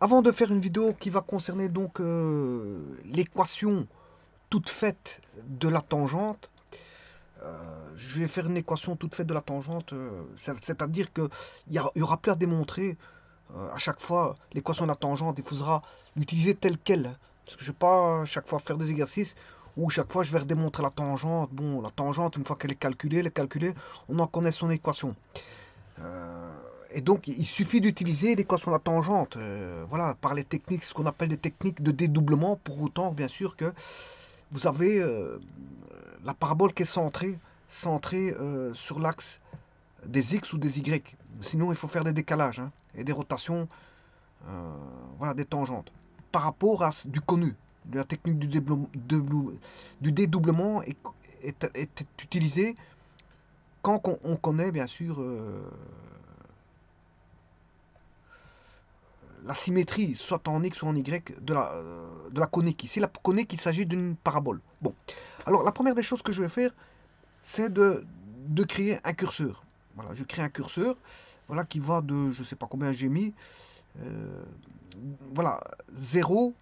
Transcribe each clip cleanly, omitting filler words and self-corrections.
Avant de faire une vidéo qui va concerner donc l'équation toute faite de la tangente, je vais faire une équation toute faite de la tangente, c'est-à-dire qu'il y aura plus à démontrer à chaque fois l'équation de la tangente, il faudra l'utiliser telle qu'elle, hein. Parce que je ne vais pas à chaque fois faire des exercices où chaque fois je vais redémontrer la tangente. Bon, la tangente, une fois qu'elle est calculée, on en connaît son équation. Euh, et donc, il suffit d'utiliser l'équation de la tangente, voilà, par les techniques, ce qu'on appelle des techniques de dédoublement, pour autant, bien sûr, que vous avez la parabole qui est centrée sur l'axe des x ou des y. Sinon, il faut faire des décalages, hein, et des rotations, voilà, des tangentes. Par rapport à du connu, de la technique du dédoublement est utilisée quand on connaît, bien sûr, la symétrie, soit en x ou en y, de la conique. Ici, la conique, il s'agit d'une parabole. Bon, alors la première des choses que je vais faire, c'est de créer un curseur. Voilà, je crée un curseur, voilà, qui va de, je ne sais pas combien j'ai mis, euh, voilà, 0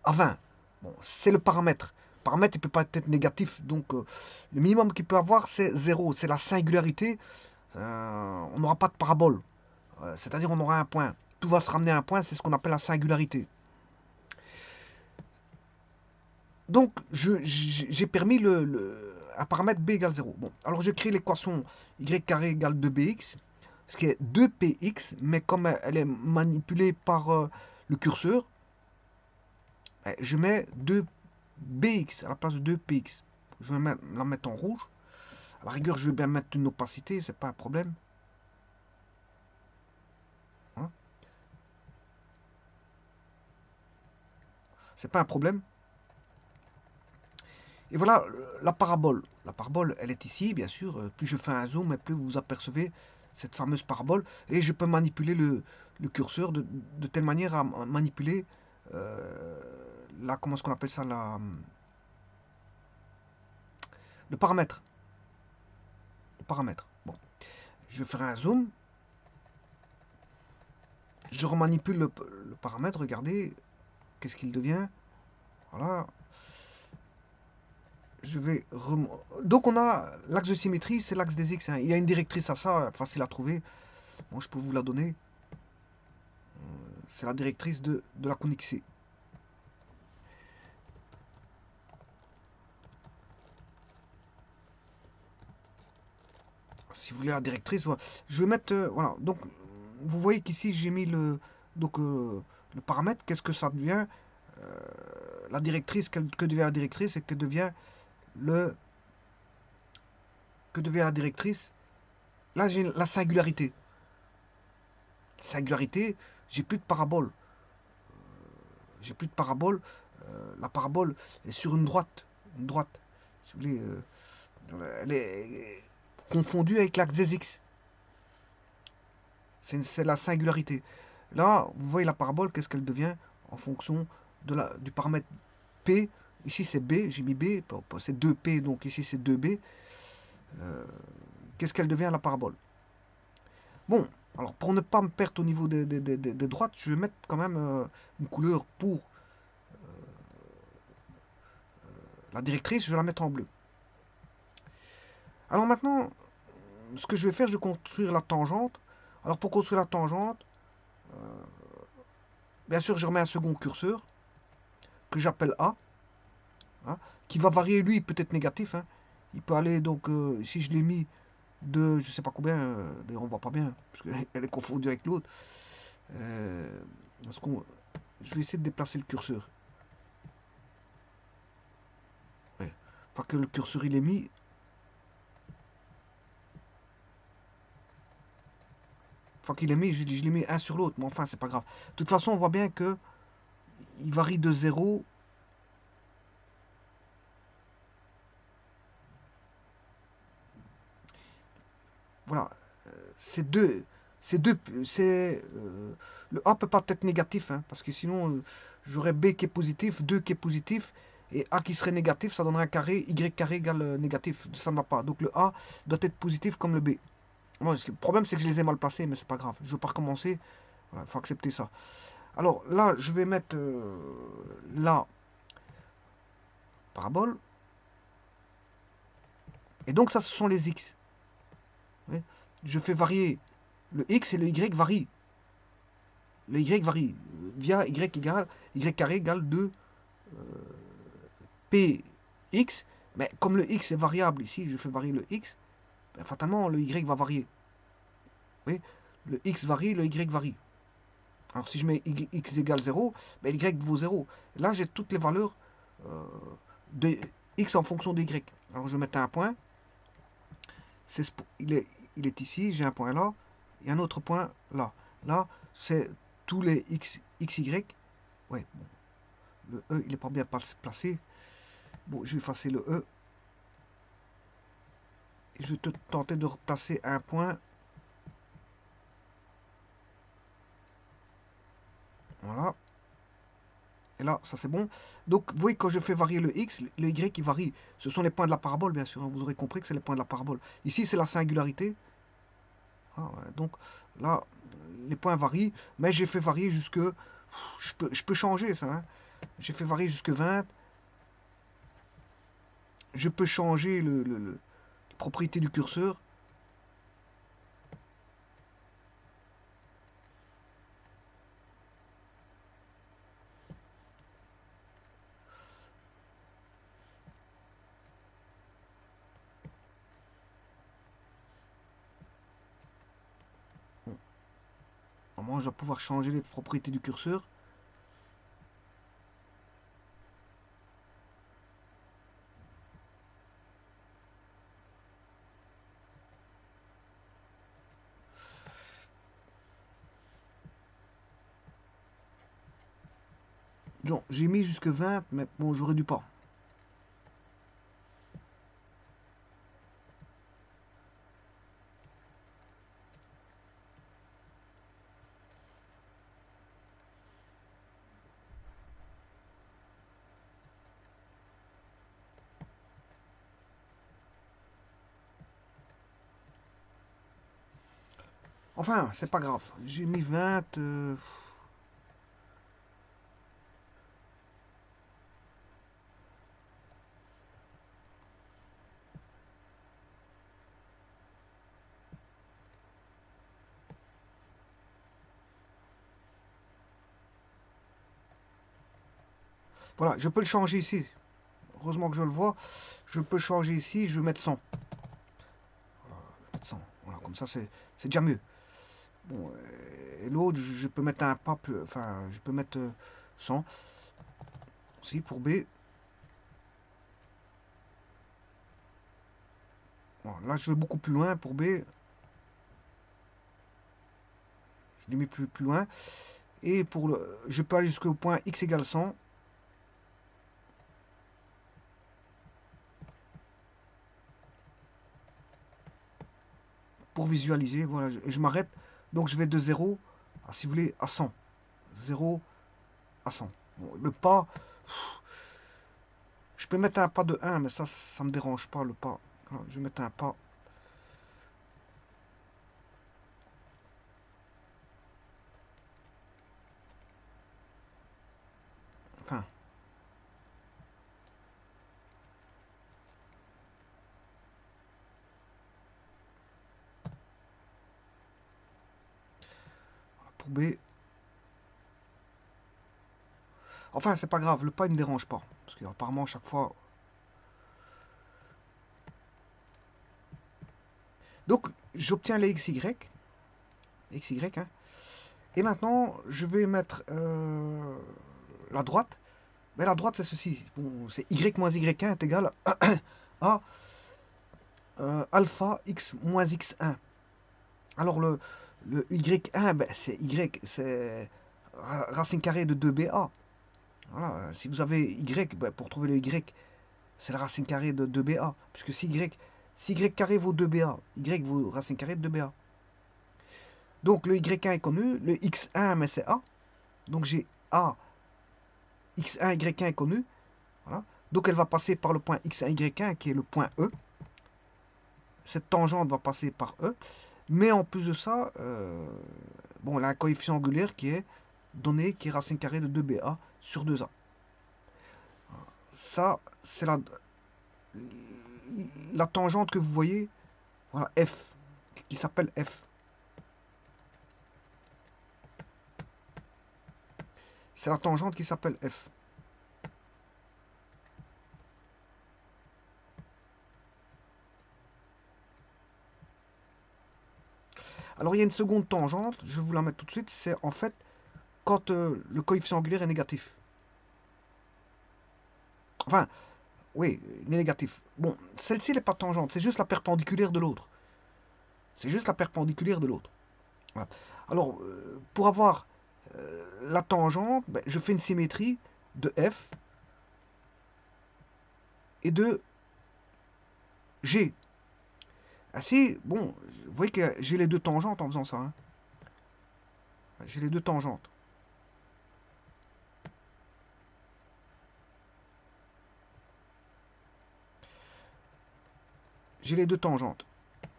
à 20. Bon, c'est le paramètre. Le paramètre, il ne peut pas être négatif, donc le minimum qu'il peut avoir, c'est 0, c'est la singularité. On n'aura pas de parabole. C'est-à-dire on aura un point. Tout va se ramener à un point, c'est ce qu'on appelle la singularité. Donc j'ai permis un paramètre b égale 0. Bon, alors je crée l'équation y carré égale 2bx, ce qui est 2px, mais comme elle est manipulée par le curseur, je mets 2bx à la place de 2px. Je vais la mettre en rouge. À la rigueur, je vais bien mettre une opacité, c'est pas un problème. Hein, c'est pas un problème. Et voilà la parabole. La parabole, elle est ici, bien sûr. Plus je fais un zoom, plus vous apercevez cette fameuse parabole. Et je peux manipuler le curseur de telle manière à manipuler comment est-ce qu'on appelle ça, le paramètre. Le paramètre. Bon, je ferai un zoom. Je remanipule le paramètre. Regardez, qu'est-ce qu'il devient. Voilà. Je vais donc on a l'axe de symétrie, c'est l'axe des x, hein. Il y a une directrice à ça, facile à trouver. Bon, je peux vous la donner. C'est la directrice de la conique C. Si vous voulez la directrice, voilà. Je vais mettre, voilà. Donc, vous voyez qu'ici j'ai mis le paramètre. Qu'est-ce que ça devient? La directrice, que devient la directrice et le que devient la directrice? Là, j'ai la singularité. Singularité, j'ai plus de parabole. J'ai plus de parabole. La parabole est sur une droite. Une droite. Si vous voulez, elle est confondue avec l'axe des x. C'est la singularité. Là, vous voyez la parabole, qu'est-ce qu'elle devient en fonction du paramètre P. Ici, c'est B, j'ai mis B, c'est 2P, donc ici, c'est 2B. Qu'est-ce qu'elle devient, la parabole? Bon, alors pour ne pas me perdre au niveau des droites, je vais mettre quand même une couleur pour la directrice, je vais la mettre en bleu. Alors maintenant, ce que je vais faire, je vais construire la tangente. Alors pour construire la tangente, bien sûr, je remets un second curseur que j'appelle A, hein, qui va varier, lui, peut-être négatif, hein. Il peut aller, donc, si je l'ai mis de, je sais pas combien, d'ailleurs on voit pas bien, parce qu'elle est confondue avec l'autre. Euh, je vais essayer de déplacer le curseur. Ouais. Une fois que le curseur il est mis, je l'ai mis un sur l'autre, mais enfin c'est pas grave. De toute façon, on voit bien que il varie de 0. Voilà, c'est deux, le A peut pas être négatif, hein, parce que sinon j'aurais B qui est positif, 2 qui est positif, et A qui serait négatif, ça donnerait un carré, Y carré égale négatif, ça ne va pas. Donc le A doit être positif comme le B. Moi, le problème c'est que je les ai mal placés, mais c'est pas grave. Je vais pas recommencer. Voilà, il faut accepter ça. Alors là, je vais mettre la parabole. Et donc ça, ce sont les x. Oui. Je fais varier le x et le y varie. Le y varie via y égale y carré égale 2 px. Mais comme le x est variable ici, je fais varier le x, ben, fatalement le y va varier. Oui, le x varie, le y varie. Alors si je mets x égale 0, ben, y vaut 0. Là, j'ai toutes les valeurs de x en fonction de y. Alors je vais mettre un point. Il est ici, j'ai un point là, et un autre point là. Là, c'est tous les xy. Ouais, bon, le E, il n'est pas bien placé. Bon, je vais effacer le E. Et je vais tenter de replacer un point. Voilà. Et là, ça c'est bon. Donc, vous voyez, quand je fais varier le x, le y qui varie. Ce sont les points de la parabole, bien sûr. Vous aurez compris que c'est les points de la parabole. Ici, c'est la singularité. Ah, ouais, donc, là, les points varient. Mais j'ai fait varier jusque... Je peux changer ça. Hein. J'ai fait varier jusque 20. Je peux changer les propriétés du curseur. Bon, normalement, je dois pouvoir changer les propriétés du curseur. Donc, j'ai mis jusque 20, mais bon, j'aurais dû pas. Enfin, c'est pas grave. J'ai mis 20. Voilà, je peux le changer ici. Heureusement que je le vois. Je peux changer ici. Je vais mettre 100. Voilà, je vais mettre 100. Voilà, comme ça, c'est déjà mieux. Bon, et l'autre, je peux mettre un pas plus. Enfin, je peux mettre 100. Si, pour B. Voilà, là, je vais beaucoup plus loin pour B. Je l'ai mis plus loin. Et pour le, je peux aller jusqu'au point x égale 100. Pour visualiser, voilà, je m'arrête. Donc je vais de 0 à, si vous voulez, à 100. 0 à 100. Bon, le pas, je peux mettre un pas de 1, mais ça me dérange pas, le pas. Voilà, je vais mettre un pas. Enfin, pour B. Enfin, c'est pas grave, le pas, il ne me dérange pas. Parce qu'apparemment, chaque fois... Donc, j'obtiens les XY. XY, hein. Et maintenant, je vais mettre la droite. Mais la droite, c'est ceci. Bon, c'est Y moins Y1 est égal à alpha X moins X1. Alors, le Y1, ben, c'est Y, c'est racine carrée de 2BA. Voilà, si vous avez Y, ben, pour trouver le Y, c'est la racine carrée de 2BA. Puisque si Y carré vaut 2BA, Y vaut racine carrée de 2BA. Donc le Y1 est connu, le X1, mais c'est A. Donc j'ai A, X1, Y1 est connu. Voilà. Donc elle va passer par le point X1, Y1 qui est le point E. Cette tangente va passer par E. Mais en plus de ça, bon, elle a un coefficient angulaire qui est donné, qui est racine carrée de 2BA sur 2A. Ça, c'est la tangente que vous voyez, voilà, F, qui s'appelle F. C'est la tangente qui s'appelle F. Alors il y a une seconde tangente, je vais vous la mettre tout de suite, c'est en fait quand le coefficient angulaire est négatif. Enfin, oui, il est négatif. Bon, celle-ci n'est pas tangente, c'est juste la perpendiculaire de l'autre. C'est juste la perpendiculaire de l'autre. Voilà. Alors, pour avoir la tangente, ben, je fais une symétrie de F et de G. Ainsi, bon, vous voyez que j'ai les deux tangentes en faisant ça. Hein. J'ai les deux tangentes. J'ai les deux tangentes.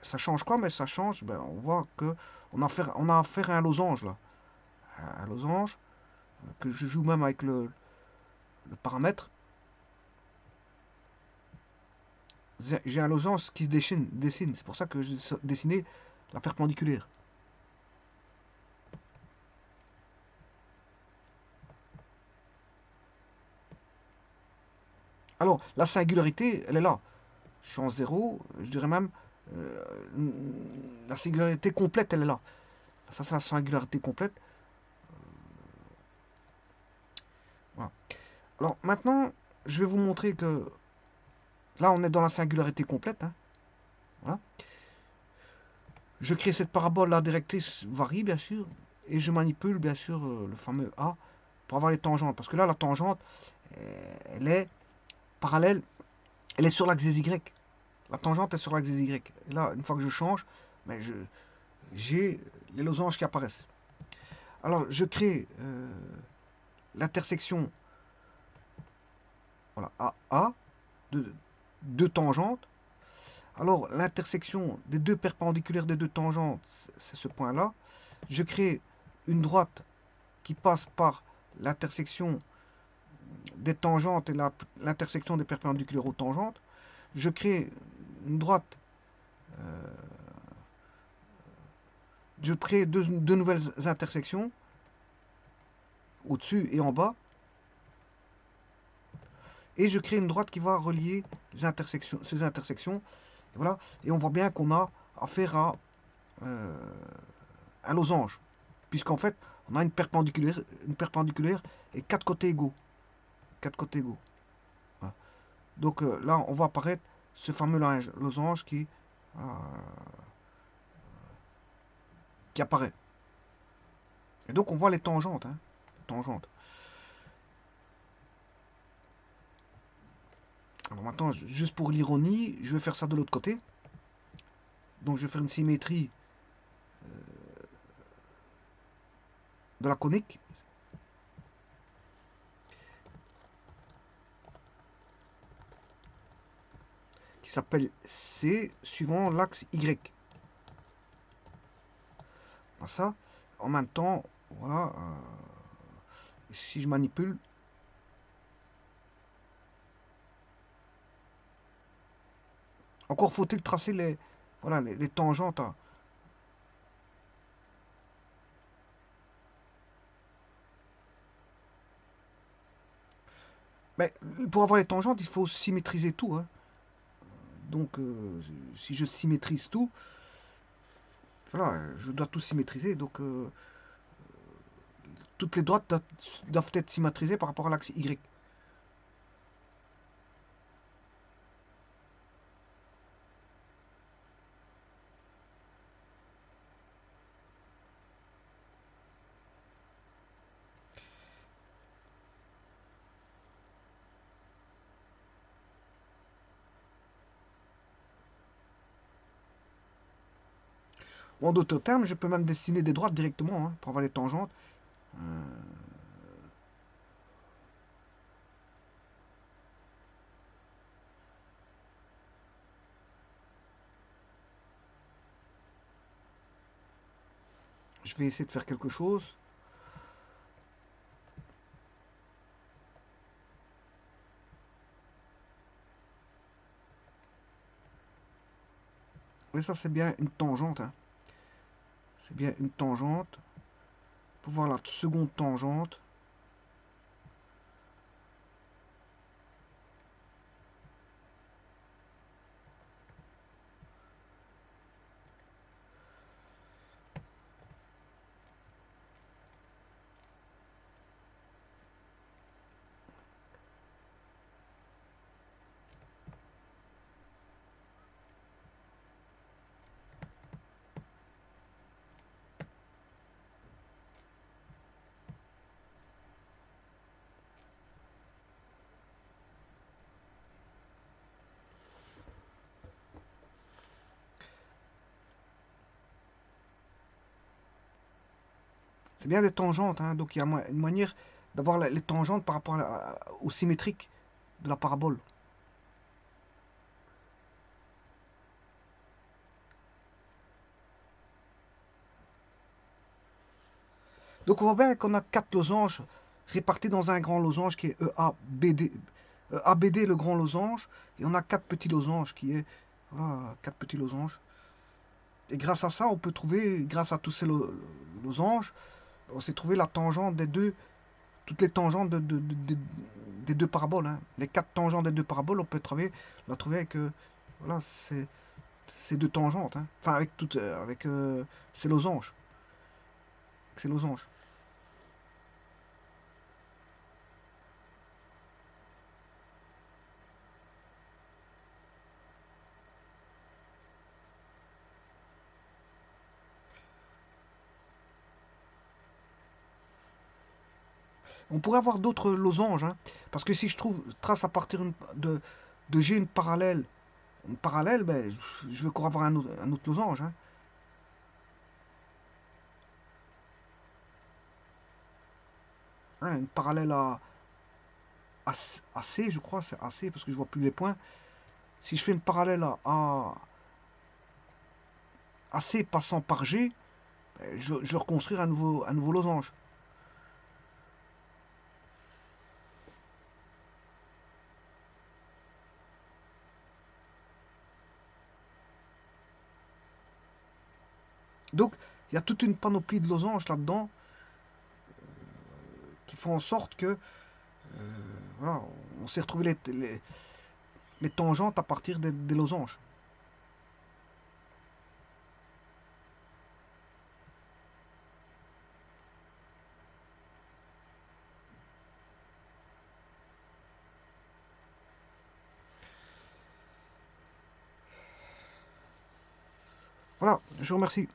Ça change quoi? Mais ça change, ben, on voit que on a affaire à un losange là. Un losange que je joue même avec le paramètre. J'ai un losange qui se dessine. C'est pour ça que j'ai dessiné la perpendiculaire. Alors, la singularité, elle est là. Je suis en 0, je dirais même, euh, la singularité complète, elle est là. Ça, c'est la singularité complète. Voilà. Alors, maintenant, je vais vous montrer que là, on est dans la singularité complète. Hein. Voilà. Je crée cette parabole, la directrice varie, bien sûr, et je manipule, bien sûr, le fameux A pour avoir les tangentes. Parce que là, la tangente, elle est parallèle, elle est sur l'axe des Y. La tangente est sur l'axe des Y. Et là, une fois que je change, ben j'ai les losanges qui apparaissent. Alors, je crée l'intersection voilà, A de deux tangentes. Alors, l'intersection des deux perpendiculaires des deux tangentes, c'est ce point-là. Je crée une droite qui passe par l'intersection des tangentes et l'intersection des perpendiculaires aux tangentes. Je crée une droite, je crée deux nouvelles intersections, au-dessus et en bas, et je crée une droite qui va relier ces intersections. Et voilà, et on voit bien qu'on a affaire à euh, un losange, puisqu'en fait, on a une perpendiculaire et quatre côtés égaux. Quatre côtés égaux. Voilà. Donc là, on voit apparaître ce fameux losange qui apparaît. Et donc on voit les tangentes. Hein, les tangentes. Alors maintenant, juste pour l'ironie, je vais faire ça de l'autre côté. Donc je vais faire une symétrie de la conique. Qui s'appelle C suivant l'axe Y. Voilà ça. En même temps, voilà. Si je manipule, encore faut-il tracer voilà, les tangentes. Hein. Mais pour avoir les tangentes, il faut symétriser tout. Hein. Donc, si je symétrise tout, voilà, je dois tout symétriser. Donc, toutes les droites doivent être symétrisées par rapport à l'axe Y. Ou en d'autres termes, je peux même dessiner des droites directement hein, pour avoir les tangentes. Euh, Je vais essayer de faire quelque chose. Mais ça, c'est bien une tangente, hein. C'est bien une tangente. Pour voir la seconde tangente. C'est bien des tangentes, hein. Donc il y a une manière d'avoir les tangentes par rapport au symétrique de la parabole. Donc on voit bien qu'on a 4 losanges répartis dans un grand losange qui est EABD. ABD le grand losange, et on a 4 petits losanges qui est, voilà, 4 petits losanges. Et grâce à ça, on peut trouver, grâce à tous ces losanges, on s'est trouvé la tangente des deux, toutes les tangentes des deux paraboles, hein. Les 4 tangentes des deux paraboles, on peut la trouver avec, voilà, ces deux tangentes, hein. Enfin avec toutes, avec ces losanges, ces losanges. On pourrait avoir d'autres losanges, hein, parce que si je trace à partir de G une parallèle, ben, je vais encore avoir un autre losange, hein. Hein, une parallèle à C, je crois, c'est AC parce que je vois plus les points. Si je fais une parallèle à C passant par G, ben, je vais reconstruire un nouveau losange. Donc, il y a toute une panoplie de losanges là-dedans qui font en sorte que, voilà, on s'est retrouvé les tangentes à partir des losanges. Voilà, je vous remercie.